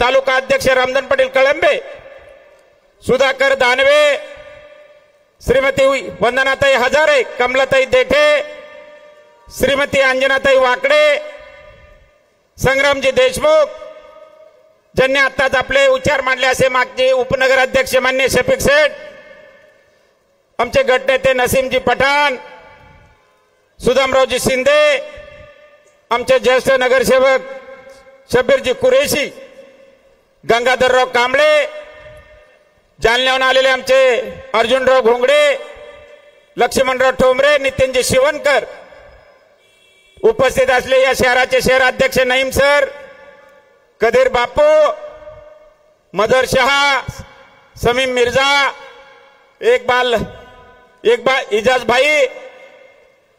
तालुका अध्यक्ष रामधन पाटील कळंबे, सुधाकर दानवे, श्रीमती वंदनाताई हजारे, कमलाताई देठे, श्रीमती अंजनाताई वाकडे, संग्रामजी देशमुख, ज्यांनी आताच आपले उच्चार मांडले असे मागचे उपनगर अध्यक्ष मान्य शफीक शेठ, आमचे गटनेते नसीमजी पठाण, सुदामरावजी शिंदे, आमचे ज्येष्ठ नगरसेवक शब्बीरजी कुरेशी, गंगाधरराव कांबळे, जालन्याहून आलेले आमचे अर्जुनराव घोंगडे, लक्ष्मणराव ठोंबरे, नितीनजी शिवणकर, उपस्थित असले या शहराचे शहराध्यक्ष नईम सर, कदीर बापू, मदर शहा, समीम मिर्झा, इकबाल इजाज भाई,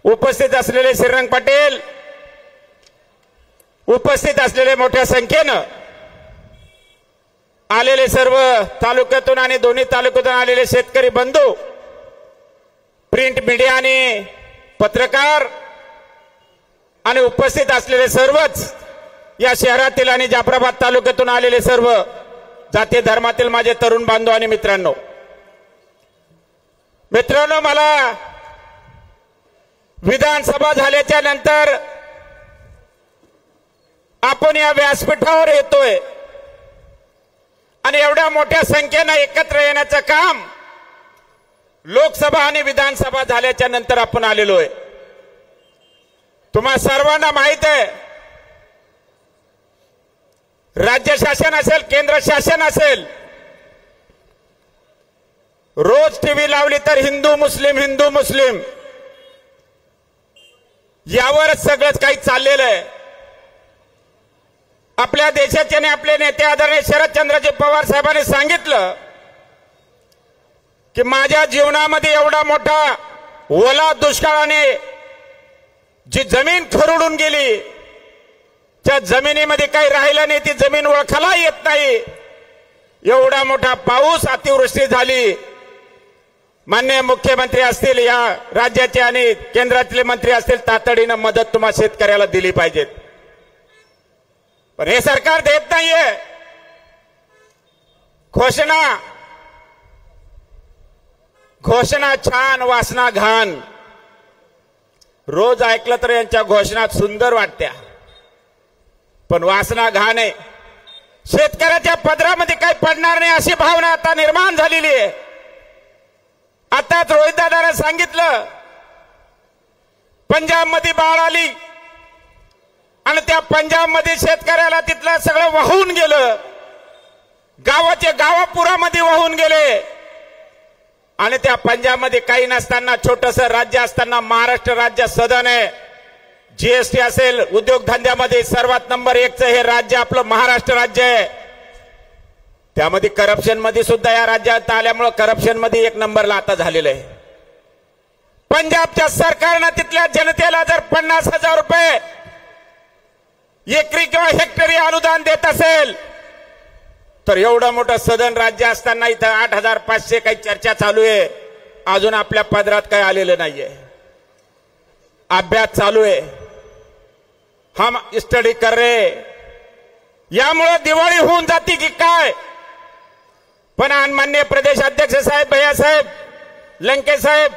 उपस्थित असलेले श्रीरंग पाटील, उपस्थित असलेले मोठ्या संख्येनं आलेले सर्व तालुक्यातून आणि दोन्ही तालुक्यातून आलेले शेतकरी बंधू, प्रिंट मीडिया आणि पत्रकार आणि उपस्थित असलेले सर्वच या शहरातील आणि जाफराबाद तालुक्यातून आलेले सर्व जाती धर्मातील माझे तरुण बांधव आणि मित्रांनो, मला विधानसभा झाल्याच्या नंतर आपण या व्यासपीठावर येतोय आणि एवढ्या मोठ्या संख्येनं एकत्र येण्याचं काम लोकसभा आणि विधानसभा झाल्याच्या नंतर आपण आलेलो आहे। तुम्हा सर्वांना माहित आहे, राज्य शासन असेल, केंद्र शासन असेल, रोज टीव्ही लावली तर हिंदू मुस्लिम यावरच सगळंच काही चाललेलं आहे। आपल्या देशाचे आणि आपले नेते आदरणीय शरदचंद्रजी पवार साहेबांनी सांगितलं की माझ्या जीवनामध्ये एवढा मोठा ओला दुष्काळाने जी जमीन खरडून गेली, त्या जमिनीमध्ये काही राहिलं नाही, ती जमीन ओळखायला येत नाही, एवढा मोठा पाऊस, अतिवृष्टी झाली। माननीय मुख्यमंत्री असतील, या राज्याचे आणि केंद्रातले मंत्री असतील, तातडीनं मदत तुम्हा शेतकऱ्याला दिली पाहिजे, पण हे सरकार देत नाहीये। घोषणा छान, वासना घाण। रोज ऐकलं तर यांच्या घोषणा सुंदर वाटत्या, पण वासना घाण आहे। शेतकऱ्याच्या पदरामध्ये काही पडणार नाही अशी भावना आता निर्माण झालेली आहे। आताच रोहितदादाने सांगितलं, पंजाबमध्ये बाढ आली आणि त्या पंजाबमध्ये शेतकऱ्याला तिथलं सगळं वाहून गेलं, गावाचे गाव पुरामध्ये वाहून गेले आणि त्या पंजाबमध्ये काही नसताना, छोटंसं राज्य असताना, महाराष्ट्र राज्य सदन आहे, जीएसटी असेल, उद्योगधंद्यामध्ये सर्वात नंबर 1चं हे राज्य आपलं महाराष्ट्र राज्य आहे। त्यामध्ये करप्शन मध्ये सुद्धा या राज्यात आल्यामुळे करप्शन मध्ये 1 नंबरला आता झालेलं आहे। पंजाबच्या सरकारने तिथल्या जनतेला जर 50,000 रुपये एकरी किंवा हेक्टरी अनुदान देत असेल, तर एवढं मोठं सदन राज्य असताना इथं 8,500 काही चर्चा चालू आहे, अजून आपल्या पदरात काही आलेलं नाहीये, अभ्यास चालू आहे, हम स्टडी कर रहे। यामुळे दिवाळी होऊन जाती की काय? पण माननीय प्रदेश अध्यक्ष साहेब, भैया साहेब, लंके साहेब,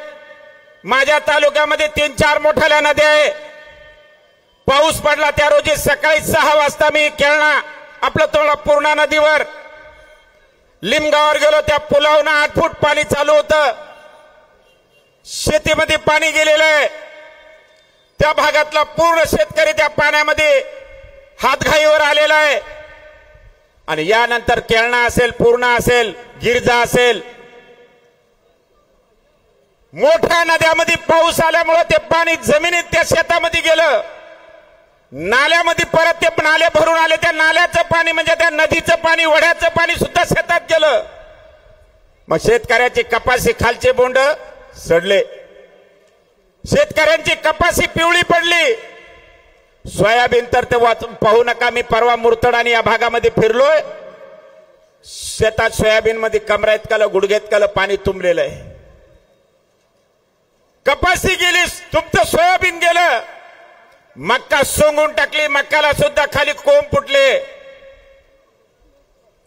माझ्या तालुक्यामध्ये 3-4 मोठ्या नद्या आहे। पाऊस पडला त्या रोजी सकाळी 6 वाजता मी केळणा आपलं तोळा पूर्णा नदीवर लिमगावर गेलो, त्या पुलावरून 8 फूट पाणी चालू होतं, शेतीमध्ये पाणी गेलेलं आहे। त्या भागातला पूर्ण शेतकरी त्या पाण्यामध्ये हातघाईवर आलेला आहे आणि यानंतर केळणा असेल, पूर्णा असेल, गिरजा असेल, मोठ्या नद्यामध्ये पाऊस आल्यामुळे ते पाणी जमिनीत त्या शेतामध्ये गेलं, नाल्यामध्ये परत ते नाले भरून आले, त्या नाल्याचं पाणी म्हणजे त्या नदीचं पाणी, वड्याचं पाणी सुद्धा शेतात गेलं। मग शेतकऱ्याची कपाशी खालचे बोंड सडले, शेतकऱ्यांची कपाशी पिवळी पडली, सोयाबीन तर ते पाहू नका। मी परवा मुरतड आणि या भागामध्ये फिरलोय, शेतात सोयाबीन मध्ये कमरा इतकं, गुडघे इतकं पाणी तुंबलेलं आहे। कपाशी गेली, तुमचं सोयाबीन गेलं, मक्का सोंगून टाकली, मक्काला सुद्धा खाली कोंब फुटले।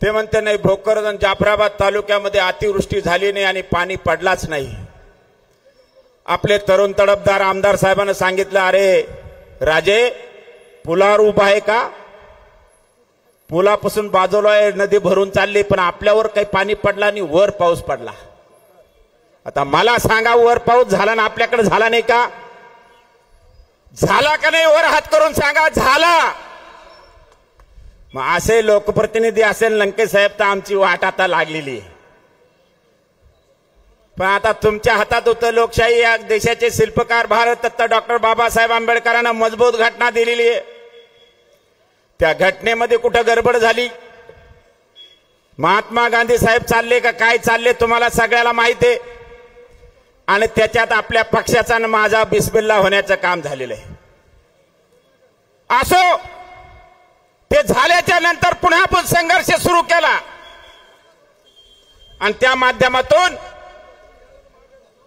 ते म्हणते नाही, भोकरदन जाफराबाद तालुक्यामध्ये अतिवृष्टी झाली नाही आणि पाणी पडलाच नाही. आपले तरुण तडफदार आमदार साहेबांना सांगितलं, अरे राजे, पुलावर उभा आहे का? पुलापासून बाजूला आहे, नदी भरून चालली, पण आपल्यावर काही पाणी पडला आणि वर पाऊस पडला. आता मला सांगा, वर पाऊस झाला ना आपल्याकडे झाला नाही का? झाला का नाही? वर हात करून सांगा, झाला. मग असे लोकप्रतिनिधी असेल लंके साहेब, तर आमची वाट आता लागलेली आहे. पण आता तुमच्या हातात होतं लोकशाही. या देशाचे शिल्पकार भारतरत्न डॉक्टर बाबासाहेब आंबेडकरांना मजबूत घटना दिलेली आहे. त्या घटनेमध्ये कुठं गडबड झाली? महात्मा गांधी साहेब चालले का काय चालले तुम्हाला सगळ्याला माहिती आहे. आणि त्याच्यात आपल्या पक्षाचा आणि माझा बिस्मिल्ला होण्याचं काम झालेलं आहे. असो, ते झाल्याच्या नंतर पुन्हा आपण संघर्ष सुरू केला आणि त्या माध्यमातून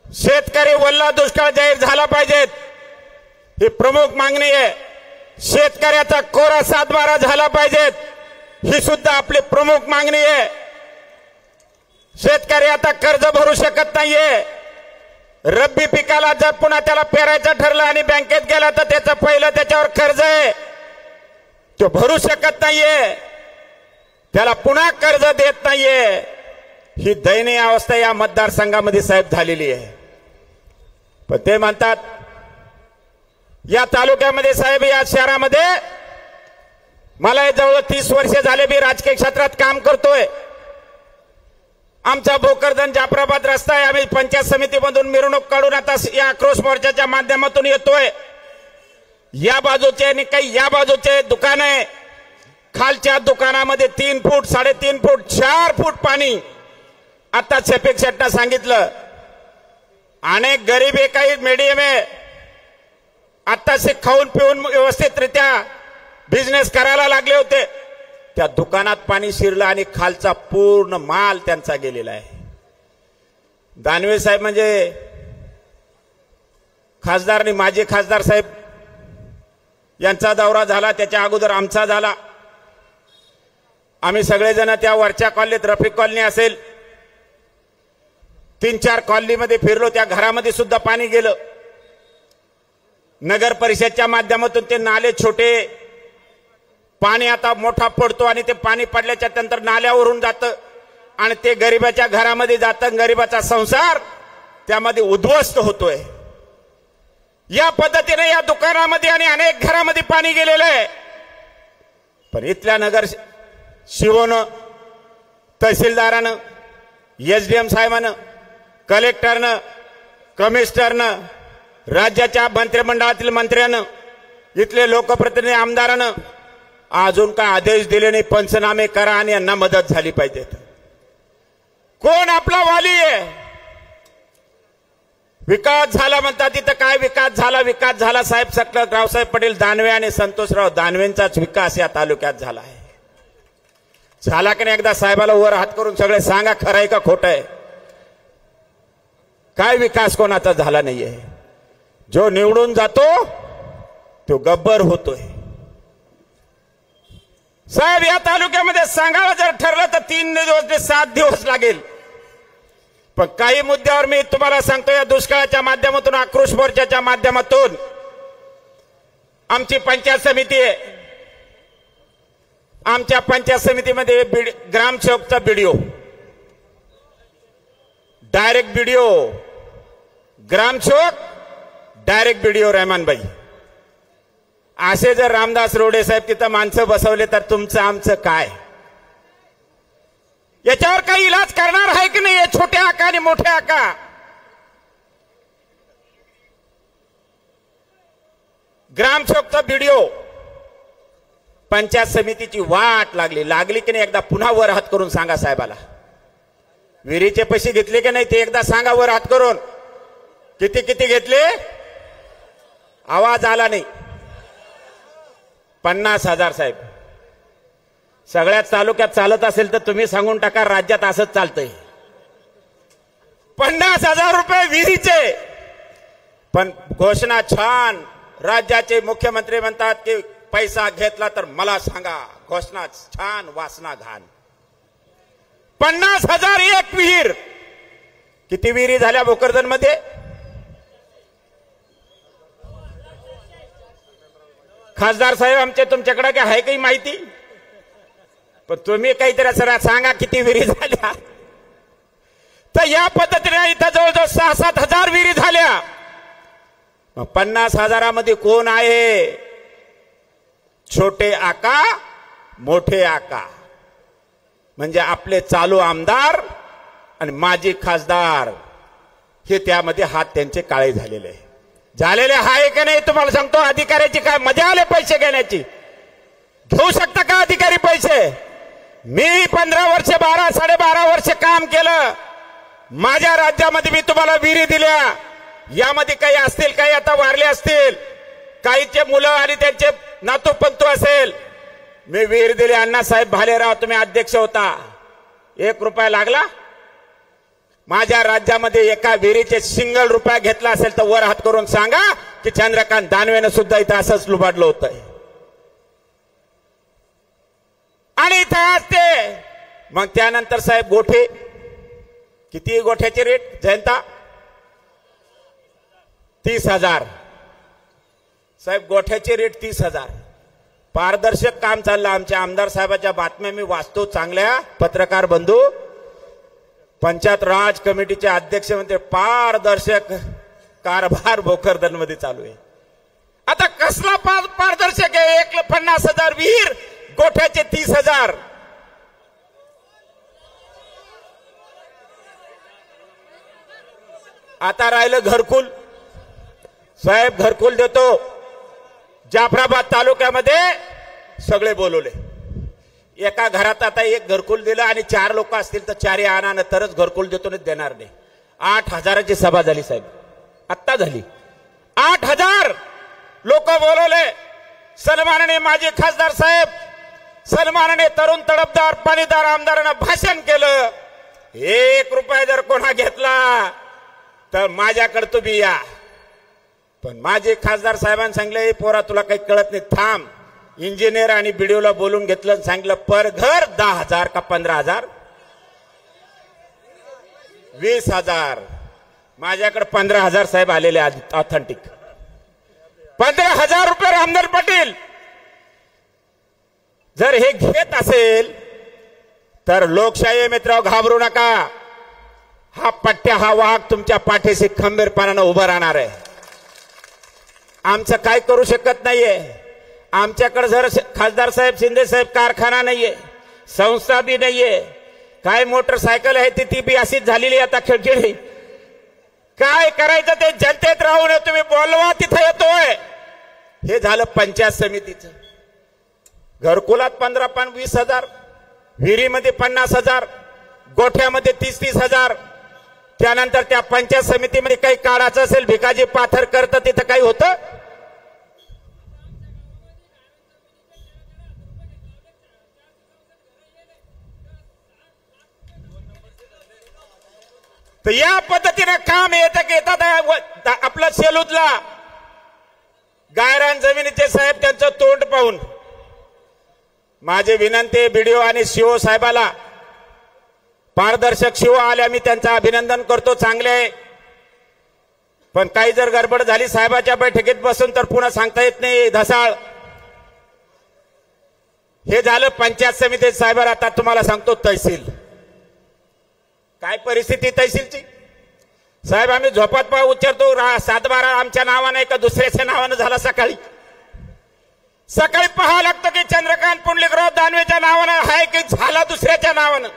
शेतकरी वल्ला दुष्काळ जाहीर झाला पाहिजेत, ही प्रमुख मागणी आहे. शेतकऱ्याचा कोरा सातबारा झाला पाहिजेत, ही सुद्धा आपली प्रमुख मागणी आहे. शेतकरी आता कर्ज भरू शकत नाहीये. रब्बी पिकाला जर पुन्हा त्याला पेरायचं ठरलं आणि बँकेत गेला तर त्याचं पहिलं त्याच्यावर कर्ज आहे, तो भरू शकत नाहीये, त्याला पुन्हा कर्ज देत नाहीये. ही दयनीय अवस्था या मतदारसंघामध्ये साहेब झालेली आहे. पण ते म्हणतात या तालुक्यामध्ये साहेब, या शहरामध्ये मला जवळ 30 वर्ष झाले मी राजकीय क्षेत्रात काम करतोय. आमचा भोकरदन जाफराबाद रस्ता आहे, आम्ही पंचायत समितीमधून मिरवणूक काढून आता या आक्रोश मोर्चाच्या माध्यमातून येतोय. या बाजूचे आणि काही या बाजूचे दुकान आहे, खालच्या दुकानामध्ये 3 फूट 3.5 फूट 4 फूट पाणी. आता छपेक शेट्टा सांगितलं, अनेक गरीब आहे, काही मीडियम आहे, आत्ताचे खाऊन पिऊन व्यवस्थितरित्या बिझनेस करायला लागले होते. त्या दुकानात पाणी शिरलं आणि खालचा पूर्ण माल त्यांचा गेलेला आहे. दानवे साहेब म्हणजे खासदार आणि माजी खासदार साहेब यांचा दौरा झाला, त्याच्या अगोदर आमचा झाला. आम्ही सगळेजण त्या वरच्या कॉलनीत, रफिक कॉलनी असेल, 3-4 कॉलनीमध्ये फिरलो. त्या घरामध्ये सुद्धा पाणी गेलं. नगर परिषदच्या माध्यमातून ते नाले छोटे, पाणी आता मोठा पडतो आणि ते पाणी पडल्याच्या नंतर नाल्यावरून जातं आणि ते गरिबाच्या घरामध्ये जातं. गरिबाचा संसार त्यामध्ये उद्ध्वस्त होतोय. या पद्धतीने या दुकानामध्ये आणि अनेक घरामध्ये पाणी गेलेलं आहे. पण इथल्या नगर शिवोनं, तहसीलदारानं, एसडीएम साहेबानं, कलेक्टरनं, कमिशनरनं, राज्याच्या मंत्रिमंडळातील मंत्र्यानं, इथले लोकप्रतिनिधी आमदारानं अजून काय आदेश दिले नाही. पंचनामे करा आणि यांना मदत झाली पाहिजे. कोण आपला वाली आहे? विकास झाला म्हणतात, तिथं काय विकास झाला? विकास झाला साहेब सकल रावसाहेब पटेल दानवे आणि संतोषराव दानवेंचाच विकास या तालुक्यात झाला आहे. झाला की नाही? एकदा साहेबाला वर हात करून सगळे सांगा, खरं आहे का खोटं आहे? काय विकास कोणाचा झाला नाहीये. जो निवडून जातो तो गब्बर होतोय. साहेब, या तालुक्यामध्ये सांगायला जर ठरलं तर 3 दिवस ते 7 दिवस लागेल. पण काही मुद्द्यावर मी तुम्हाला सांगतो, या दुष्काळाच्या माध्यमातून, आक्रोश मोर्चाच्या माध्यमातून आमची पंचायत समिती आहे. आमच्या पंचायत समितीमध्ये ग्रामसेवकचा बीडीओ, डायरेक्ट बीडीओ, ग्रामसेवक डायरेक्ट बीडीओ रहमानबाई. असे जर रामदास रोडे साहेब तिथं माणसं बसवले तर तुमचं आमचं काय? याच्यावर काही इलाज करणार आहे की नाही? छोट्या आका आणि मोठ्या आका. ग्रामसेवकचा बीडीओ, पंचायत समितीची वाट लागली की नाही? एकदा पुन्हा वर हात करून सांगा साहेबाला. विहिरीचे पैसे घेतले की नाही ते एकदा सांगा वर हात करून. किती घेतले? आवाज आला नाही. 50,000 साहेब. सगळ्याच तालुक्यात चालत असेल तर तुम्ही सांगून टाका, राज्यात असंच चालतंय. 50,000 रुपये विहिरीचे. पण घोषणा छान. राज्याचे मुख्यमंत्री म्हणतात की पैसा घेतला तर मला सांगा. घोषणा छान, वासना घाण. 50,000 एक विहीर. किती विहिरी झाल्या भोकरदन मध्ये? खासदार साहेब आमचे तुमच्याकडे काय आहे काही माहिती? पण तुम्ही काहीतरी असं सांगा किती विहिरी झाल्या. तर या पद्धतीने इथं जवळजवळ 6-7 हजार विहिरी झाल्या. मग 50,000मध्ये कोण आहे? छोटे आका मोठे आका, म्हणजे आपले चालू आमदार आणि माजी खासदार, हे त्यामध्ये हात त्यांचे काळे झालेले आहे का नाही तुम्हाला सांगतो. अधिकाऱ्याची काय मजा आले पैसे घेण्याची? घेऊ शकता का अधिकारी पैसे? मी 15 वर्ष 12-12.5 वर्ष काम केलं. माझ्या राज्यामध्ये मी तुम्हाला विहिरी दिल्या. यामध्ये काही असतील, काही आता वारले असतील, काहीचे मुलं आणि त्यांचे नातू पंतू असेल. मी विहीर दिली. अण्णासाहेब भालेराव तुम्ही अध्यक्ष होता, 1 रुपया लागला? माझ्या राज्यामध्ये एका विहिरीचे सिंगल रुपया घेतला असेल तर वर हात करून सांगा की चंद्रकांत दानवेनं सुद्धा इथं असंच लुबाडलं होतं. आणि इथं असते. मग त्यानंतर साहेब गोठे, किती गोठ्याचे रेट? जयंता 30,000. साहेब गोठ्याचे रेट 30,000. पारदर्शक काम चाललं. आमच्या आमदार साहेबाच्या बातम्या मी वाचतो चांगल्या. पत्रकार बंधू, पंचायत राज कमिटीचे अध्यक्ष म्हणते पारदर्शक कारभार भोकरदन मध्ये चालू आहे. आता कसला पारदर्शक आहे? 1,50,000 विहीर, गोठ्याचे 30,000. आता राहिलं घरकुल. साहेब घरकुल देतो. जाफराबाद तालुक्यामध्ये सगळे बोलवले. एका घरात आता एक घरकुल दिलं आणि 4 लोक असतील तर 4 आणा, तरच घरकुल देतो, नाही देणार नाही. 8,000ची सभा झाली साहेब, आत्ता झाली. 8,000 लोक बोलवले. सन्माननीय माजी खासदार साहेब, सन्माननीय तरुण तडफदार पाणीदार आमदारांना भाषण केलं. 1 रुपया जर कोणा घेतला तर माझ्याकडे तुम्ही या. पण माझे खासदार साहेबांनी सांगितलं, पोरा तुला काही कळत नाही, थांब. इंजिनियर आणि बीडीओला बोलून घेतलं, सांगितलं पर घर 10,000 का 15,000? 20,000. माझ्याकडे 15,000 साहेब आलेले ऑथेंटिक. 15,000 रुपये रामदार पाटील जर हे घेत असेल तर लोकशाही मित्र घाबरू नका. हा पट्ट्या, हा वाघ तुमच्या पाठीशी खंबीरपणानं उभं राहणार आहे. आमचं काय करू शकत नाहीये. आमच्याकडे जर खासदार साहेब, शिंदे साहेब कारखाना नाहीये, संस्था बी नाहीये, काय मोटरसायकल आहे ती बी अशीच झालेली आता खिळखिळी. काय करायचं ते जनतेत राहून तुम्ही बोलवा तिथे येतोय. हे झालं पंचायत समितीचं. घरकुलात 15-20,000, विहिरीमध्ये 50,000, गोठ्यामध्ये 30,000. त्यानंतर त्या पंचायत समितीमध्ये काही काढायचं असेल, भिकाजी पाथर करतं, तिथं काही होतं? तर या पद्धतीने काम येतात. आपलं सेलूतला गायरान जमिनीचे साहेब त्यांचं तोंड पाहून माझे विनंती बीडीओ आणि सीओ साहेबाला, पारदर्शक सीओ आले, मी त्यांचं अभिनंदन करतो, चांगले आहे. पण काही जर गडबड झाली साहेबाच्या बैठकीत बसून तर पुन्हा सांगता येत नाही. धसाळ हे झालं पंचायत समिती. साहेब आता तुम्हाला सांगतो तहसील. काय परिस्थिती तहसीलची? साहेब आम्ही झोपात पाय उच्चारतो, 7-12 आमच्या नावानं आहे का दुसऱ्याच्या नावानं झाला? सकाळी पाहावं लागतं की चंद्रकांत पुंडलिकराव दानवेच्या नावानं आहे की झाला दुसऱ्याच्या नावानं.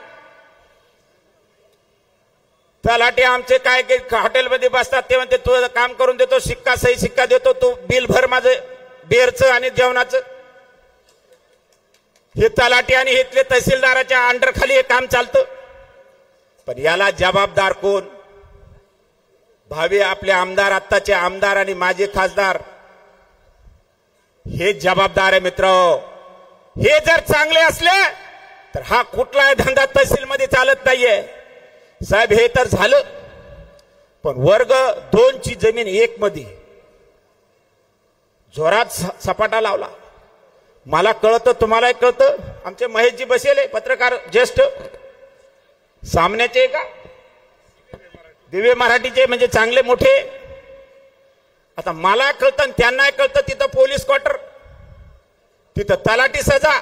तलाठी आमचे काय की हॉटेलमध्ये बसतात, ते म्हणते तू काम करून देतो, शिक्का सही शिक्का देतो, तू बिल भर माझं बेरचं आणि जेवणाचं. हे तलाठी आणि इथले तहसीलदाराच्या अंडर खाली हे काम चालतं. पण याला जबाबदार कोण? भावी आपले आमदार, आत्ताचे आमदार आणि माजी खासदार हे जबाबदार आहे मित्र. हे जर चांगले असले तर हा कुठलाही धंदा तहसीलमध्ये चालत नाहीये. साहेब हे तर झालं, पण वर्ग 2 ची जमीन 1 मध्ये जोरात सपाटा लावला. मला कळतं, तुम्हालाही कळतं. आमचे महेशजी बसेले पत्रकार ज्येष्ठ, सामन्याचे का दिव्य मराठीचे म्हणजे चांगले मोठे. आता मला कळतं आणि त्यांना कळतं. तिथं पोलीस क्वार्टर, तिथं तलाठी सजा.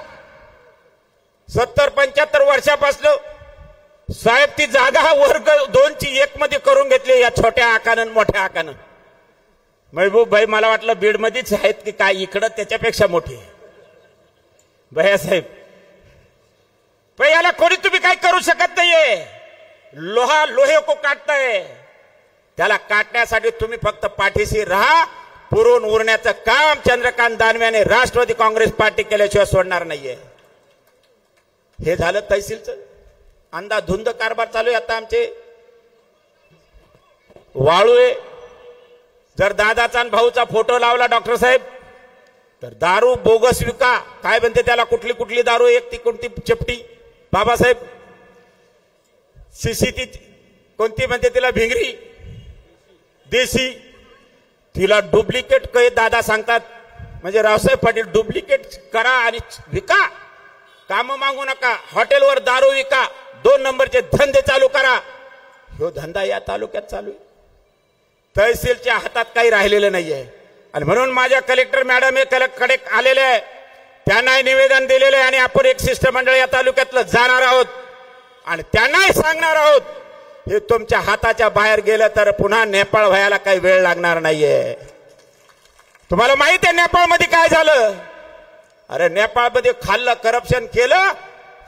70-75 वर्षापासून साहेब ती जागा वर्ग 2ची 1 मध्ये करून घेतली या छोट्या आकानं मोठ्या आकानं. महबूब भाई मला वाटलं बीड मध्येच आहेत की काय, इकडं त्याच्यापेक्षा मोठी. भैया साहेब पण याला कोणी तुम्ही काही करू शकत नाहीये. लोहा लोहे को काटताय, त्याला काटण्यासाठी तुम्ही फक्त पाठीशी राहा. पुरून उरण्याचं काम चंद्रकांत दानवेने राष्ट्रवादी काँग्रेस पार्टी केल्याशिवाय सोडणार नाहीये. हे झालं तहसीलचं. अंधाधुंद कारभार चालू आहे आता आमचे. वाळूए जर दादाचा आणि भाऊचा फोटो लावला डॉक्टर साहेब तर दारू बोगस विका. काय म्हणते त्याला, कुठली कुठली दारू, एक ती कोणती चपटी बाबासाहेब, शिशी ती कोणती म्हणते तिला, भिंगरी देशी, तिला डुप्लिकेट काही दादा सांगतात. म्हणजे रावसाहेब पाटील डुप्लिकेट करा आणि विका, काम मागू नका. हॉटेलवर दारू विका, 2 नंबरचे धंदे चालू करा. ह्यो धंदा या तालुक्यात चालू आहे. तहसीलच्या हातात काही राहिलेलं नाहीये. आणि म्हणून माझ्या कलेक्टर मॅडम हे कडे आलेले आहे, त्यांनाही निवेदन दिलेले आहे. आणि आपण एक शिष्टमंडळ या तालुक्यातलं जाणार आहोत आणि त्यांनाही सांगणार आहोत, हे तुमच्या हाताच्या बाहेर गेलं तर पुन्हा नेपाळ व्हायला काही वेळ लागणार नाहीये. तुम्हाला माहित आहे नेपाळमध्ये काय झालं? अरे नेपाळमध्ये खाल्लं, करप्शन केलं,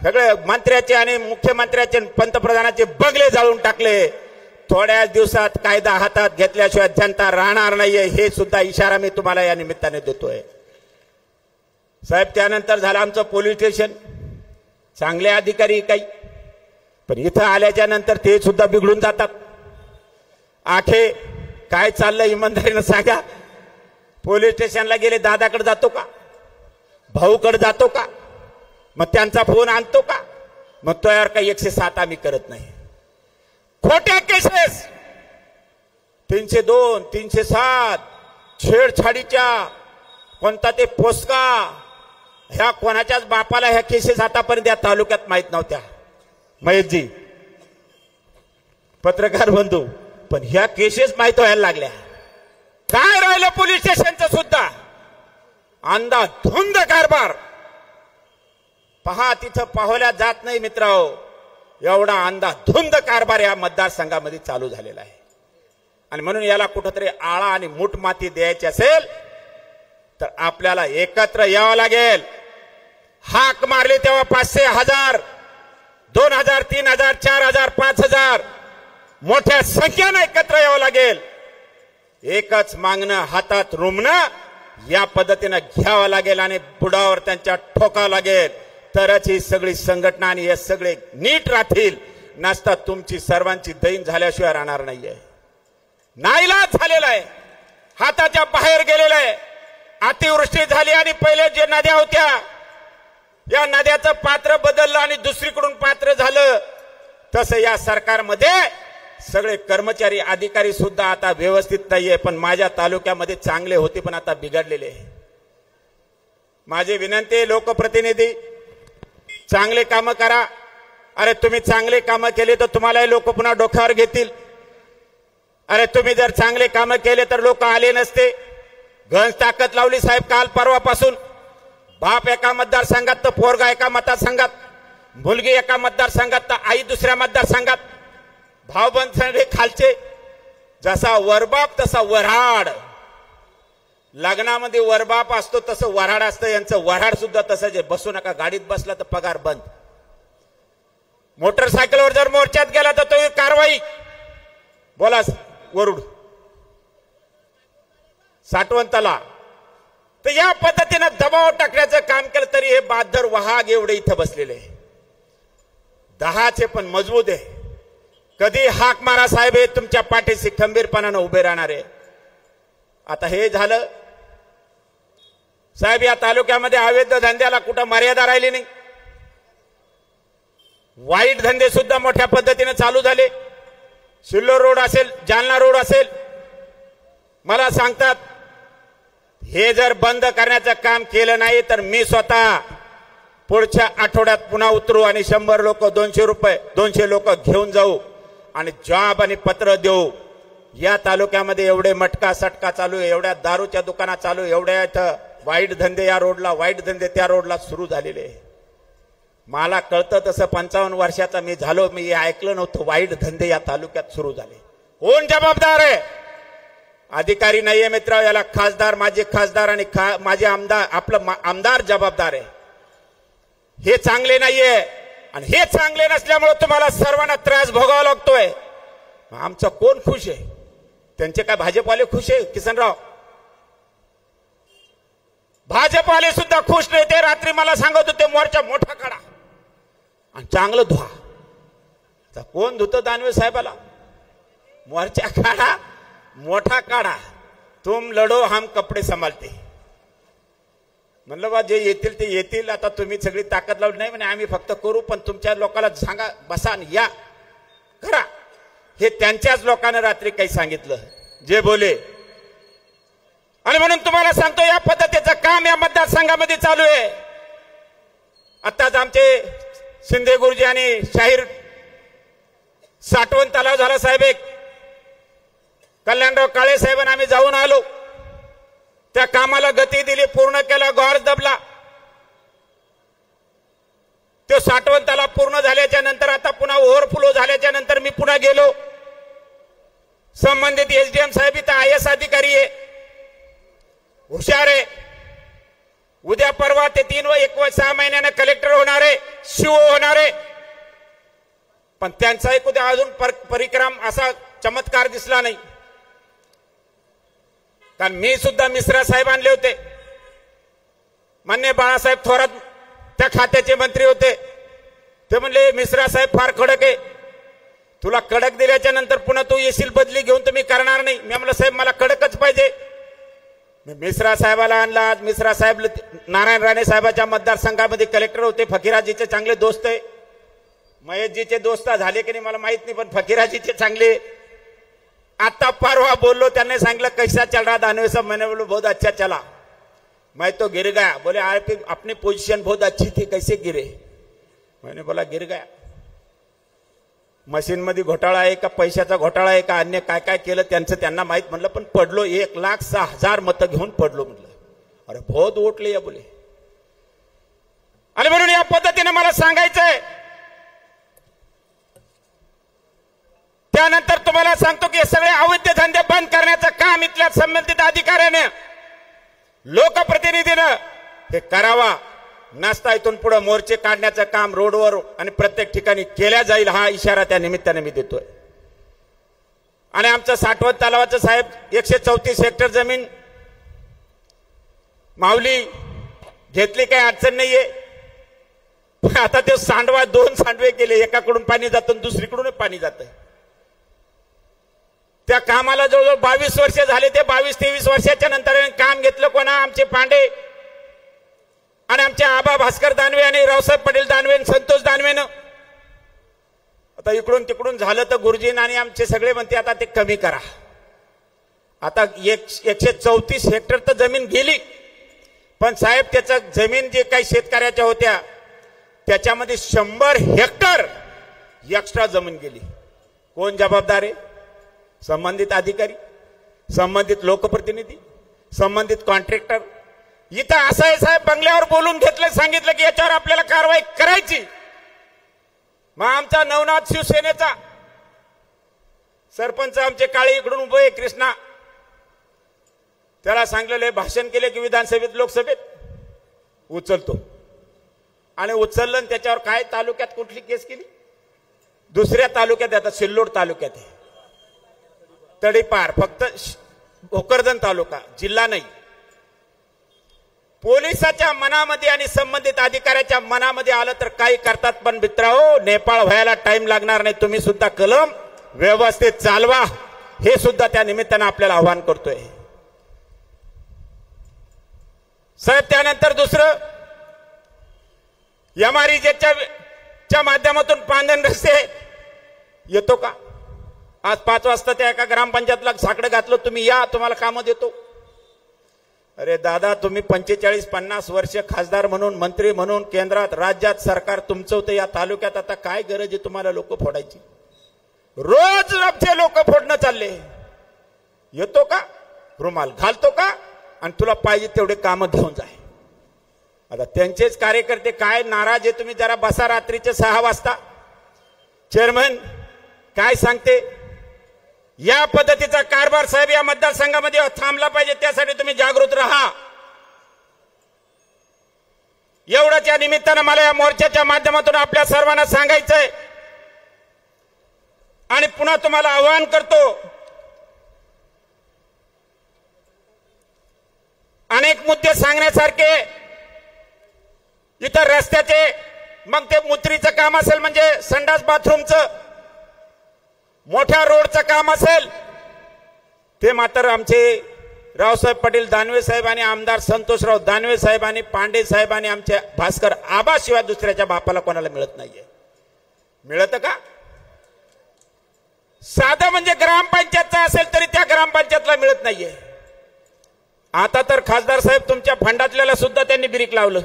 सगळे मंत्र्याचे आणि मुख्यमंत्र्याचे पंतप्रधानाचे बंगले जाळून टाकले. थोड्या दिवसात कायदा हातात घेतल्याशिवाय जनता राहणार नाहीये. हे सुद्धा इशारा मी तुम्हाला या निमित्ताने देतोय साहेब. त्यानंतर झालं आमचं पोलीस स्टेशन. चांगले अधिकारी काही, पण इथं आल्याच्या नंतर ते सुद्धा बिघडून जातात. आखे काय चाललंय इमानदारीनं सांगा. पोलीस स्टेशनला गेले, दादाकडे जातो का, भाऊकडे जातो का, मग त्यांचा फोन आणतो का? मग तयार काही 107 आम्ही करत नाही. खोट्या केसेस 302, 307, छेडछाडीच्या, कोणता ते पोस्का, ह्या कोणाच्याच बापाला ह्या केसेस आतापर्यंत या तालुक्यात माहित नव्हत्या. महेशजी पत्रकार बंधू, पण ह्या केसेस माहित व्हायला लागल्या. काय राहिलं पोलीस स्टेशनचं सुद्धा अंधाधुंद कारभार. पहा तिथं पाहल्या जात नाही मित्रांनो, एवढा अंधाधुंद कारभार या मतदारसंघामध्ये चालू झालेला आहे. आणि म्हणून याला कुठंतरी आळा आणि मूठ माती द्यायची असेल तर आपल्याला एकत्र यावं लागेल. हाक मारली तेव्हा 500, 1000, 2000, 3000, 4000, 5000 मोठ्या संख्येनं एकत्र यावं लागेल. एकच मागणं, हातात रुमणं या पद्धतीनं घ्यावं लागेल आणि बुडावर त्यांच्या ठोकावं लागेल. तरच ही सगळी संघटना आणि हे सगळे नीट राहतील. नसता तुमची सर्वांची दैन झाल्याशिवाय राहणार नाहीये. नाईलाज झालेला आहे, हाताच्या बाहेर गेलेला आहे. अतिवृष्टी झाली आणि पहिले जे नद्या होत्या या नद्याचं पात्र बदललं आणि दुसरीकडून पात्र झालं. तसं या सरकारमध्ये सगळे कर्मचारी अधिकारी सुद्धा आता व्यवस्थित नाहीये. पण माझ्या तालुक्यामध्ये चांगले होते पण आता बिघडलेले. माझी विनंती, लोकप्रतिनिधी चांगले कामं करा. अरे तुम्ही चांगले कामं केले तर तुम्हालाही लोक पुन्हा डोक्यावर घेतील. अरे तुम्ही जर चांगले कामं केले तर लोक आले नसते. गंज ताकद लावली साहेब काल परवापासून. बाप एका मतदारसंघात तर पोरगा एका मतदारसंघात, मुलगी एका मतदारसंघात तर आई दुसऱ्या मतदारसंघात. भावबंद सगळे खालचे. जसा वरबाप तसा वऱ्हाड. लग्नामध्ये वरबाप असतो तसं वऱ्हाड असतं. यांचं वऱ्हाड सुद्धा तसंच आहे. बसू नका, गाडीत बसला तर पगार बंद. मोटरसायकलवर जर मोर्चात गेला तर तो कारवाई. बोला वरुड साठवंताला. तर या पद्धतीनं दबाव टाकण्याचं काम केलं तरी हे बहादर वाघ एवढे इथं बसलेले 10चे पण मजबूत आहे. कधी हाक मारा साहेब, हे तुमच्या पाठीशी खंबीरपणानं उभे राहणार आहे. आता हे झालं साहेब. या तालुक्यामध्ये अवैध धंद्याला कुठं मर्यादा राहिली नाही. वाईट धंदे सुद्धा मोठ्या पद्धतीने चालू झाले. सिल्लोड रोड असेल, जालना रोड असेल, मला सांगतात हे जर बंद करण्याचं काम केलं नाही तर मी स्वतः पुढच्या आठवड्यात पुन्हा उतरू आणि 100 लोक 200 लोक घेऊन जाऊ आणि जॉब आणि पत्र देऊ। या तालुक्यामध्ये एवढे मटका सटका चालू आहे, एवढ्या दारूच्या दुकाना चालू आहे, एवढ्या इथं वाईट धंदे या रोडला, वाईट धंदे त्या रोडला सुरू झालेले आहे। मला कळतं तसं 55 वर्षाचा मी झालो, मी ऐकलं नव्हतं वाईट धंदे या तालुक्यात सुरू झाले। कोण जबाबदार आहे? अधिकारी नाहीये मित्र, याला खासदार, माझे खासदार आणि माझे आमदार, आपलं आमदार जबाबदार आहे। हे चांगले नाहीये आणि हे चांगले नसल्यामुळे तुम्हाला सर्वांना त्रास भोगावा लागतोय। आमचं कोण खुश आहे? त्यांचे काय भाजपवाले खुश आहे? किसनराव, भाजपवाले सुद्धा खुश नाही। ते रात्री मला सांगत होते मोर्चा मोठा काढा आणि चांगलं धुवा। आता कोण धुतं दानवे साहेबाला? मोर्चा काढा, मोठा काढा, तुम लढो हम कपडे संभालते। म्हणलं बा जे येतील ते येतील, आता तुम्ही सगळी ताकद लावली नाही म्हणे, आम्ही फक्त करू, पण तुमच्या लोकांना सांगा बसा आणि या करा। हे त्यांच्याच लोकांना रात्री काही सांगितलं जे बोले। आणि म्हणून तुम्हाला सांगतो या पद्धतीचं काम या मतदारसंघामध्ये चालू आहे। आताच आमचे शिंदे गुरुजी आणि शाहीर साठवण तलाव झाला साहेब, एक कल्याणराव काळे साहेबांना आम्ही जाऊन आलो, त्या कामाला गती दिली, पूर्ण केलं, गॉर्ज दबला। तो साठवण तलाव पूर्ण झाल्याच्या नंतर आता पुन्हा ओव्हरफ्लो झाल्याच्या नंतर मी पुन्हा गेलो। संबंधित एसडीएम साहेब इथं IAS अधिकारी आहे, हुशार आहे। उद्या परवा ते 3 व 1 व 6 महिन्यानं कलेक्टर होणार आहे, शिओ होणार आहे, पण त्यांचा एक उद्या अजून परिक्रम असा चमत्कार दिसला नाही। कारण मी सुद्धा मिश्रा साहेब आणले होते, मान्य बाळासाहेब थोरात त्या खात्याचे मंत्री होते। ते म्हणले मिश्रा साहेब फार कडक आहे, तुला कडक दिल्याच्या नंतर पुन्हा तू येशील बदली घेऊन, तर मी करणार नाही। मी म्हणलं साहेब मला कडकच पाहिजे। मी मिश्रा साहेबाला आणला। आज मिश्रा साहेब नारायण राणे साहेबाच्या मतदारसंघामध्ये कलेक्टर होते, फकीराजीचे चांगले दोस्त आहे। महेशजीचे दोस्त झाले की नाही मला माहित नाही, पण फकीराजीचे चांगले। आता परवा बोललो, त्यांनी सांगितलं कैसा चल रहा दानवे साहब? मैंने बोला बहुत अच्छा चला। मैं तो गिर गया। बोले अपनी पोजीशन बहुत अच्छी थी, कैसे गिरे? मैंने बोला गिर गया। मशीन मध्ये घोटाळा आहे का, पैशाचा घोटाळा आहे का, अन्य काय काय केलं त्यांचं त्यांना माहित। म्हणलं पण पडलो, 1,06,000 मतं घेऊन पडलो। म्हणलं अरे बहुत वोट लिया बोले। आणि म्हणून या पद्धतीने मला सांगायचंय। त्यानंतर तुम्हाला सांगतो की हे सगळे अवैध धंदे बंद करण्याचं काम इथल्या संबंधित अधिकाऱ्याने, लोकप्रतिनिधीनं हे करावा। नसता इथून पुढे मोर्चे काढण्याचं काम रोडवर आणि प्रत्येक ठिकाणी केल्या जाईल, हा इशारा त्या निमित्ताने मी देतोय। आणि आमचं साठवण तलावाचं साहेब 134 हेक्टर जमीन माऊली घेतली, काही अडचण नाहीये। पण आता ते सांडवा 2 सांडवे केले, एकाकडून पाणी जातं दुसरीकडून पाणी जातं। त्या कामाला जवळजवळ 22 वर्ष झाले। ते 22-23 वर्षाच्या नंतर काम घेतलं कोणा? आमचे पांडे आणि आमचे आबा भास्कर दानवे आणि रावसाहेब पटेल दानवे आणि संतोष दानवेनं। आता इकडून तिकडून झालं तर गुरुजी आणि आमचे सगळे म्हणते आता ते कमी करा। आता 134 हेक्टर तर जमीन गेली, पण साहेब त्याचं जमीन जे काही शेतकऱ्याच्या होत्या त्याच्यामध्ये 100 हेक्टर एक्स्ट्रा जमीन गेली। कोण जबाबदार आहे? संबंधित अधिकारी, संबंधित लोकप्रतिनिधी, संबंधित कॉन्ट्रॅक्टर। इथं असं आहे साहेब, बंगल्यावर बोलून घेतलं, सांगितलं की याच्यावर आपल्याला कारवाई करायची। मग आमचा नवनाथ शिवसेनेचा सरपंच आमचे काळे इकडून उभे आहे, कृष्णा, त्याला सांगितलेलं भाषण केले की विधानसभेत लोकसभेत उचलतो, आणि उचललं। त्याच्यावर काय तालुक्यात कुठली केस केली? दुसऱ्या तालुक्यात, आता सिल्लोड तालुक्यात आहे, तडीपार, फक्त भोकरदन तालुका, जिल्हा नाही। पोलिसाच्या मनामध्ये आणि संबंधित अधिकाऱ्याच्या मनामध्ये आलं तर काही करतात, पण मित्रांनो नेपाळ व्हायला टाइम लागणार नाही। तुम्ही सुद्धा कलम व्यवस्थित चालवा, हे सुद्धा त्या निमित्तानं आपल्याला आवाहन करतोय साहेब। त्यानंतर दुसरं, MREच्या माध्यमातून पांधन रस्ते येतो का? आज 5 वाजता त्या एका ग्रामपंचायतला साकडं घातलं, तुम्ही या, तुम्हाला कामं देतो। अरे दादा, तुम्ही 45-50 वर्ष खासदार म्हणून, मंत्री म्हणून, केंद्रात राज्यात सरकार तुमचं होतं या तालुक्यात, आता काय गरज आहे तुम्हाला लोक फोडायची? रोज आमचे लोक फोडणं चालले. येतो का रुमाल, घालतो का, आणि तुला पाहिजे तेवढे काम घेऊन जाय. आता त्यांचेच कार्यकर्ते काय नाराज आहे, तुम्ही जरा बसा रात्रीचे 6 वाजता. चेअरमन काय सांगते, या पद्धतीचा कारभार साहेब या मतदारसंघामध्ये थांबला पाहिजे, त्यासाठी तुम्ही जागृत राहा. एवढंच या निमित्तानं मला या मोर्चाच्या माध्यमातून आपल्या सर्वांना सांगायचंय. आणि पुन्हा तुम्हाला आवाहन करतो, अनेक मुद्दे सांगण्यासारखे. इतर रस्त्याचे, मग ते मुत्रीचं काम असेल, म्हणजे संडास बाथरूमचं, मोठ्या रोडचं काम असेल, ते मात्र आमचे रावसाहेब पाटील दानवे साहेब आणि आमदार संतोषराव दानवे साहेब आणि पांडे साहेब आणि आमचे भास्कर आबाशिवाय दुसऱ्याच्या बापाला कोणाला मिळत नाहीये. मिळतं का? साधं म्हणजे ग्रामपंचायतचा असेल तरी त्या ग्रामपंचायतला मिळत नाहीये. आता तर खासदार साहेब तुमच्या फंडातल्याला सुद्धा त्यांनी ब्रेक लावलं.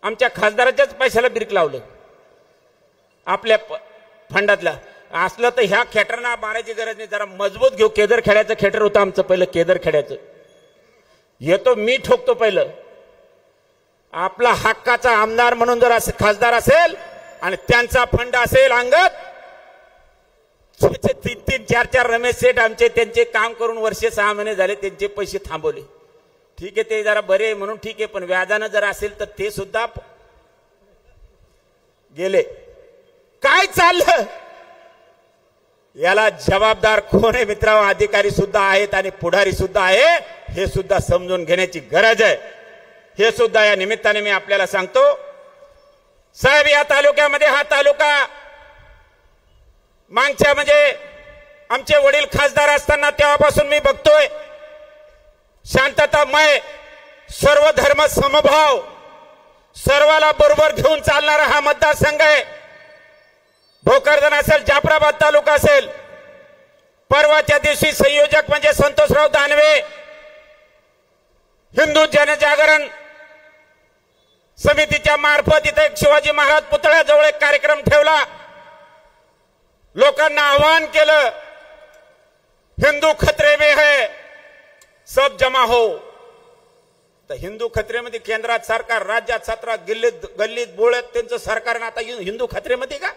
आमच्या खासदाराच्याच पैशाला ब्रेक लावलं, आपल्या फंडातला. असलं तर ह्या खेटरना मारायची गरज नाही. जरा मजबूत घेऊ. केदर खेड्याचं खेटर होतं आमचं पहिलं, केदर खेड्याचं. येतो मी ठोकतो पहिलं. आपला हक्काचा आमदार म्हणून जर खासदार असेल आणि त्यांचा फंड असेल अंगत, 3-3, 4-4 रमेश सेठ आमचे, त्यांचे काम करून वर्ष 6 महिने झाले, त्यांचे पैसे थांबवले. ठीक आहे, ते जरा बरे म्हणून ठीक आहे, पण व्याजानं जर असेल तर ते सुद्धा गेले. काय चाललं याला जबाबदार कोण आहे मित्रांनो? अधिकारी सुद्धा आहेत आणि पुढारी सुद्धा आहे. हे सुद्धा समजून घेण्याची गरज आहे. हे सुद्धा या निमित्ताने मी आपल्याला सांगतो. साहेब, या तालुक्यामध्ये, हा तालुका मागच्या म्हणजे आमचे वडील खासदार असताना तेव्हापासून मी बघतोय, शांततामय, सर्व धर्म समभाव, सर्वाला बरोबर घेऊन चालणारा हा मतदारसंघ आहे. भोकरदन असेल, जाफराबाद तालुका असेल, परवाच्या दिवशी संयोजक म्हणजे संतोषराव दानवे, हिंदू जनजागरण समितीच्या मार्फत इथे एक शिवाजी महाराज पुतळ्याजवळ एक कार्यक्रम ठेवला. लोकांना आवाहन केलं, हिंदू खतरे में है, सब जमा हो. तर हिंदू खतरेमध्ये केंद्रात सरकार, राज्यात 17 गल्लीत बोळत त्यांचं सरकार, आता हिंदू खतरेमध्ये का?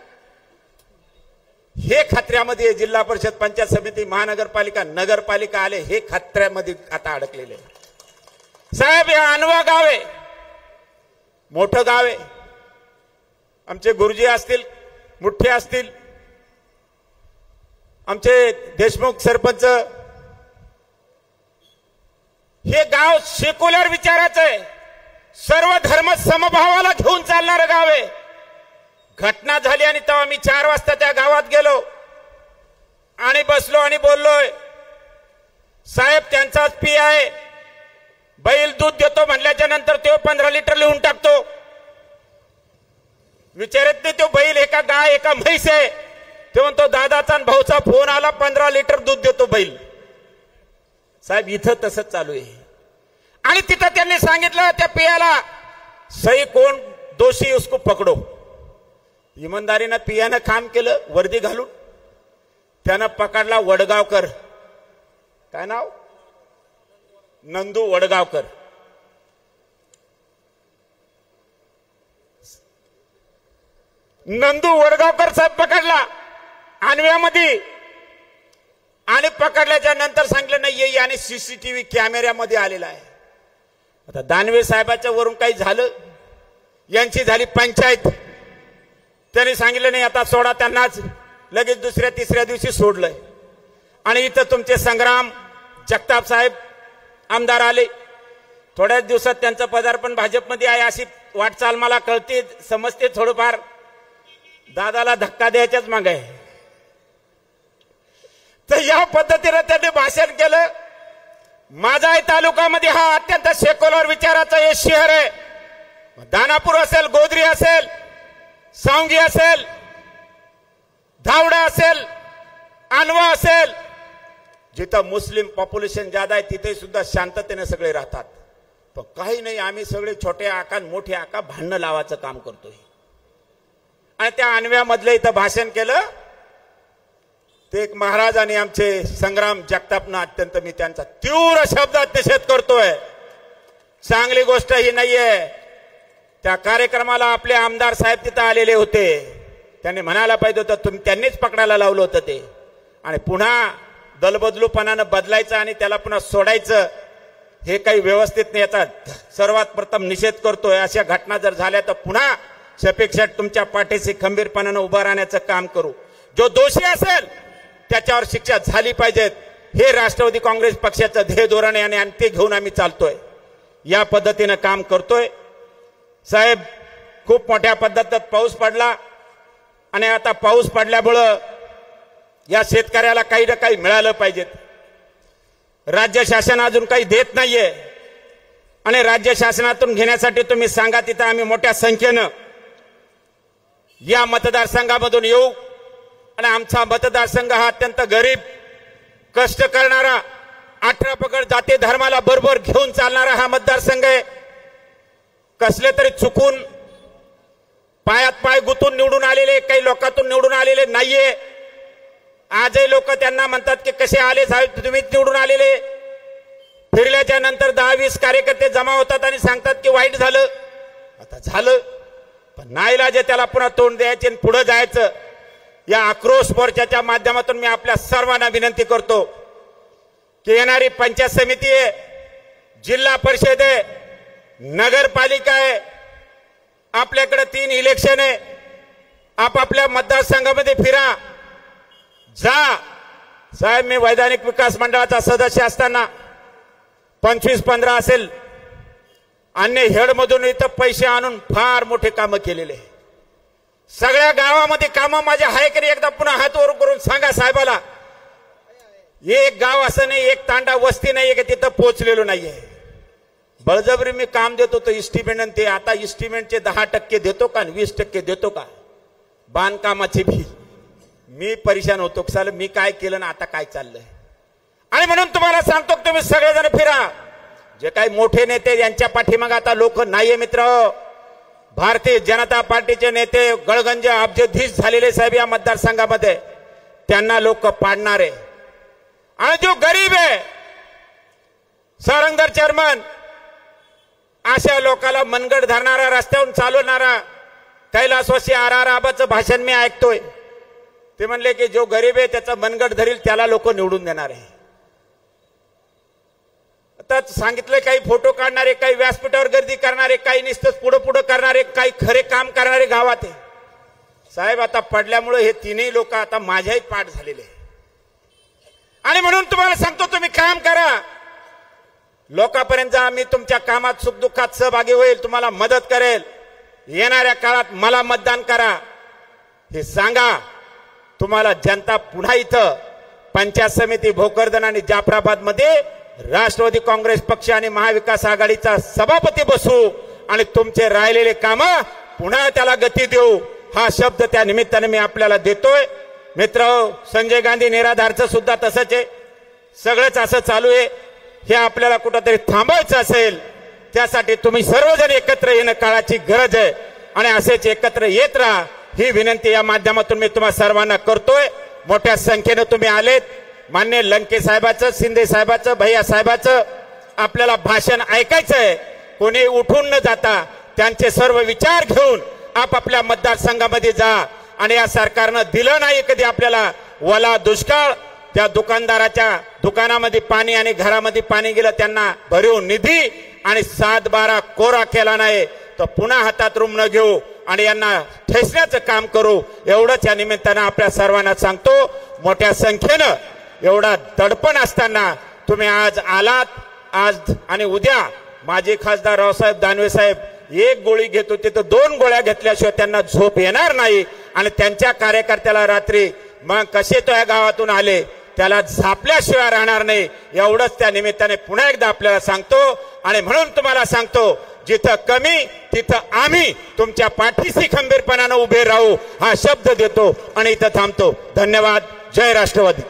हे खतऱ्यामध्ये जिल्हा परिषद, पंचायत समिती, महानगरपालिका, नगरपालिका आले, हे खतऱ्यामध्ये आता अडकलेले. साहेब, हे अनवा गाव आहे, मोठं गाव आहे. आमचे गुरुजी असतील, मुठ्ठे असतील, आमचे देशमुख सरपंच, हे गाव सेक्युलर विचाराचं आहे. सर्व धर्म समभावाला घेऊन चालणारं गाव आहे. घटना झाली आणि तेव्हा मी 4 वाजता त्या गावात गेलो आणि बसलो आणि बोललोय, साहेब त्यांचाच पी आहे, बैल दूध देतो म्हणल्याच्या नंतर तो 15 लिटर लिहून टाकतो. विचारत नाही तो बैल एका गाय एका म्हैस आहे. ते म्हणतो दादाचा आणि भाऊचा फोन आला, 15 लिटर दूध देतो बैल. साहेब, इथं तसंच चालू आहे. आणि तिथं त्यांनी सांगितलं त्या पियाला, सही कोण दोषी उसको पकडो. इमानदारीनं पियानं काम केलं, वर्दी घालून. त्यानं पकडला वडगावकर, काय नाव, नंदू वडगावकर. नंदू वडगावकर साहेब पकडला आणव्यामध्ये. आणि पकडल्याच्या नंतर सांगितलं नाही, आणि सीसीटीव्ही कॅमेऱ्यामध्ये आलेला आहे. आता दानवे साहेबाच्या वरून काही झालं, यांची झाली पंचायत. त्यांनी सांगितलं नाही आता सोडा त्यांनाच. लगेच दुसऱ्या तिसऱ्या दिवशी सोडलंय. आणि इथं तुमचे संग्राम जगताप साहेब आमदार आले. थोड्याच दिवसात त्यांचं पदार्पण भाजपमध्ये आहे अशी वाटचाल मला कळते, समजते थोडंफार. दादाला धक्का द्यायच्याच मागे आहे. तर या पद्धतीने त्यांनी भाषण केलं. माझा तालुक्यामध्ये हा अत्यंत सेक्युलर विचाराचा हे शहर आहे. दानापूर असेल, गोदरी असेल, सांगी असेल, धावडा असेल, अनवा असेल, जिथं मुस्लिम पॉप्युलेशन ज्यादा आहे तिथे सुद्धा शांततेने सगळे राहतात. पण काही नाही, आम्ही सगळे छोटे आका मोठे आका भांडणं लावायचं काम करतोय. आणि त्या आणव्यामधलं इथं भाषण केलं ते एक महाराज आणि आमचे संग्राम जगतापनं, अत्यंत मी त्यांचा तीव्र शब्दात निषेध करतोय. चांगली गोष्ट ही नाहीये. त्या कार्यक्रमाला आपले आमदार साहेब तिथं आलेले होते. त्यांनी म्हणायला पाहिजे होतं, त्यांनीच पकडायला लावलं होतं ते. आणि पुन्हा दलबदलूपणानं बदलायचं आणि त्याला पुन्हा सोडायचं, हे काही व्यवस्थित नाही. याचा सर्वात प्रथम निषेध करतोय. अशा घटना जर झाल्या तर पुन्हा शफीक शेठ तुमच्या पाठीशी खंबीरपणानं उभं राहण्याचं काम करू. जो दोषी असेल त्याच्यावर शिक्षा झाली पाहिजेत, हे राष्ट्रवादी काँग्रेस पक्षाचं ध्येय धोरण आहे आणि ते घेऊन आम्ही चालतोय. या पद्धतीनं काम करतोय. साहेब, खूप मोठ्या पद्धतीत पाऊस पडला आणि आता पाऊस पडल्यामुळं या शेतकऱ्याला काही ना काही मिळालं पाहिजे. राज्य शासन अजून काही देत नाहीये आणि राज्य शासनातून घेण्यासाठी तुम्ही सांगा, तिथं आम्ही मोठ्या संख्येनं या मतदारसंघामधून येऊ. आणि आमचा मतदारसंघ हा अत्यंत गरीब, कष्ट करणारा, 18 पगड जाती धर्माला बरोबर घेऊन चालणारा हा मतदारसंघ आहे. कसले तरी चुकून पायात पाय गुंतून निवडून आलेले काही लोकांतून निवडून आलेले नाहीये. आजही लोक त्यांना म्हणतात की कसे आले साहेब तुम्ही निवडून आलेले. फिरल्याच्या नंतर 10-20 कार्यकर्ते जमा होतात आणि सांगतात की वाईट झालं. आता झालं, पण नाईलाजे त्याला पुन्हा तोंड द्यायचे आणि पुढे जायचं. या आक्रोश मोर्चाच्या माध्यमातून मी आपल्या सर्वांना विनंती करतो की येणारी पंचायत समिती आहे, जिल्हा परिषद आहे, नगरपालिका आहे, आपल्याकडे 3 इलेक्शन आहे. आपापल्या मतदारसंघामध्ये फिरा, जा. साहेब, मी वैधानिक विकास मंडळाचा सदस्य असताना 25-15 असेल अन्य हेडमधून इथं पैसे आणून फार मोठे कामं केलेले. सगळ्या गावामध्ये कामं माझ्या हायकरी एकदा पुन्हा हात वर करून सांगा साहेबाला. एक गाव असं नाही, एक तांडा वस्ती नाही की तिथं पोहोचलेलो नाहीये. बळजबरी मी काम देतो तो इस्टिमेंट, ते आता इस्टिमेंटचे 10% देतो का 20% देतो का? बांधकामाची भी मी परेशान होतो. साला मी काय केलं ना आता काय चाललंय. आणि म्हणून तुम्हाला सांगतो तुम्ही सगळेजण फिरा. जे काही मोठे नेते यांच्या पाठीमागे आता लोक नाहीये मित्र. भारतीय जनता पार्टीचे नेते गळगंज अब्जधीश झालेले साहेब या मतदारसंघामध्ये, त्यांना लोक पाडणार आहे. आणि जो गरीब आहे, सरंगदर चेअरमन, अशा लोकांना मनगड धरणारा, रस्त्यावरून चालवणारा कैलासवासी RR आबाचं भाषण मी ऐकतोय. ते म्हणले की जो गरीब आहे त्याचा मनगड धरील त्याला लोक निवडून देणार आहे. आता सांगितलं काही फोटो काढणारे, काही व्यासपीठावर गर्दी करणारे, काही नुसतंच पुढं पुढं करणारे, काही खरे काम करणारे गावात आहे. साहेब, आता पडल्यामुळे हे 3ही लोक आता माझ्याही पाठ झालेले. आणि म्हणून तुम्हाला सांगतो तुम्ही काम करा, लोकांपर्यंत जा. मी तुमच्या कामात सुखदुःखात सहभागी होईल, तुम्हाला मदत करेल. येणाऱ्या काळात मला मतदान करा हे सांगा. तुम्हाला जनता पुन्हा इथं पंचायत समिती भोकरदन आणि जाफराबाद मध्ये राष्ट्रवादी काँग्रेस पक्ष आणि महाविकास आघाडीचा सभापती बसू आणि तुमचे राहिलेले काम पुन्हा त्याला गती देऊ, हा शब्द त्या निमित्ताने मी आपल्याला देतोय. मित्र, संजय गांधी निराधारचं सुद्धा तसंच आहे. सगळंच असं चालू आहे. हे आपल्याला कुठंतरी थांबायचं असेल त्यासाठी तुम्ही सर्वजण एकत्र येणं काळाची गरज आहे. आणि असेच एकत्र येत राहा ही विनंती या माध्यमातून मी तुम्हा सर्वांना करतोय. मोठ्या संख्येने तुम्ही आलेत. मान्य लंके साहेबाचं, शिंदे साहेबाचं, भैया साहेबाचं आपल्याला भाषण ऐकायचंय. कोणी उठून न जाता त्यांचे सर्व विचार घेऊन आपापल्या मतदारसंघामध्ये जा. आणि या सरकारनं दिलं नाही कधी आपल्याला वला दुष्काळ. त्या दुकानदाराच्या दुकानामध्ये पाणी आणि घरामध्ये पाणी गेलं, त्यांना भरीव निधी आणि 7-12 कोरा केला नाही तर पुन्हा हातात रुग्ण घेऊ आणि यांना ठेचण्याचं काम करू. एवढंच या निमित्तानं आपल्या सर्वांना सांगतो. मोठ्या संख्येनं एवढा दडपण असताना तुम्ही आज आलात. आज आणि उद्या माजी खासदार रावसाहेब दानवे साहेब 1 गोळी घेत होते तर 2 गोळ्या घेतल्याशिवाय त्यांना झोप येणार नाही. आणि त्यांच्या कार्यकर्त्याला रात्री मग कसे तो या गावातून आले त्याला झापल्याशिवाय राहणार नाही. एवढंच त्या निमित्ताने पुन्हा एकदा आपल्याला सांगतो. आणि म्हणून तुम्हाला सांगतो, जिथं कमी तिथं आम्ही तुमच्या पाठीशी खंबीरपणानं उभे राहू हा शब्द देतो आणि इथं थांबतो. धन्यवाद. जय राष्ट्रवादी.